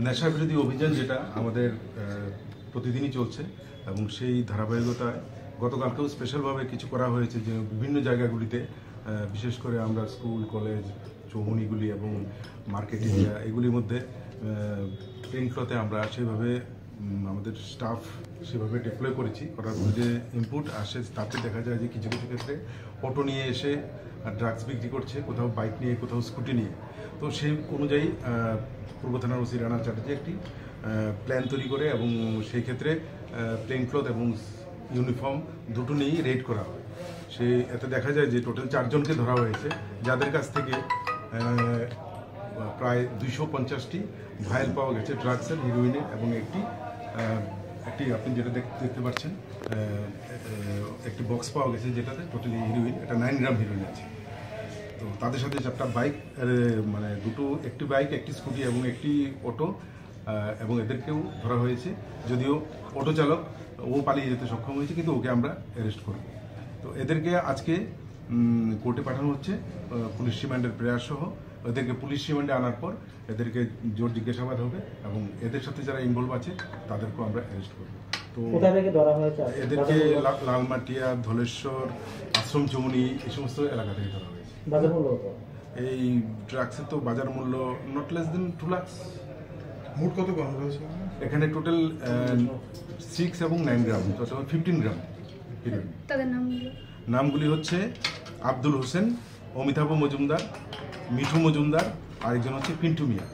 নেশা বিরোধী অভিযান যেটা আমাদের প্রতিদিনই চলছে এবং সেই ধারাবাহিকতায় গতকালকেও স্পেশালভাবে কিছু করা হয়েছে যে বিভিন্ন জায়গাগুলিতে বিশেষ করে আমরা স্কুল কলেজ চৌমুনিগুলি এবং মার্কেট এরিয়া এগুলির মধ্যে প্রিন্টতে আমরা সেভাবে আমাদের স্টাফ সেভাবে ডিপ্লয় করেছি করার পর যে ইনপুট আসে তাতে দেখা যায় যে কিছু কিছু ক্ষেত্রে অটো নিয়ে এসে ড্রাগস বিক্রি করছে, কোথাও বাইক নিয়ে কোথাও স্কুটি নিয়ে। তো সেই অনুযায়ী পূর্ব থানার ওসি রানা চ্যাটার্জি একটি প্ল্যান তৈরি করে এবং সেই ক্ষেত্রে প্লেন ক্লথ এবং ইউনিফর্ম দুটো নিয়েই রেড করা হয়। এতে দেখা যায় যে টোটাল 4 জনকে ধরা হয়েছে, যাদের কাছ থেকে প্রায় 250টি ভায়েল পাওয়া গেছে ড্রাগসের, হিরোইনের এবং একটি আপনি যেটা দেখতে পাচ্ছেন একটি বক্স পাওয়া গেছে যেটাতে টোটালি হিরোইন, এটা 9 গ্রাম হিরোইন আছে। তো তাদের সাথে 4টা বাইক, মানে একটি বাইক, একটি স্কুটি এবং একটি অটো, এবং এদেরকেও ধরা হয়েছে। যদিও অটো চালক ও পালিয়ে যেতে সক্ষম হয়েছে, কিন্তু ওকে আমরা অ্যারেস্ট করব। তো এদেরকে আজকে কোর্টে পাঠানো হচ্ছে পুলিশ রিমান্ডের প্রেয়ার সহ। এদেরকে পুলিশ রিমান্ডে আনার পর এদেরকে জোর জিজ্ঞাসাবাদ হবে এবং এদের সাথে যারা ইনভলভ আছে তাদেরকেও আমরা অ্যারেস্ট করব। তো এদেরকে লালমাটিয়া, ধলেশ্বর, আশ্রম চৌমুনি এই সমস্ত এলাকা থেকে ধরা হয়েছে। এই ড্রাগসের তো বাজার মূল্য নট লেস দেন 2 লাখ। মোট কত গ্রাম রয়েছে এখানে? টোটাল 6 এবং 9 গ্রাম, টোটাল 15 গ্রাম হিরোইন। তাদের নামগুলি হচ্ছে আব্দুল হোসেন, অমিতাভ মজুমদার, মিঠু মজুমদার, আরেকজন হচ্ছে পিন্টু মিয়া।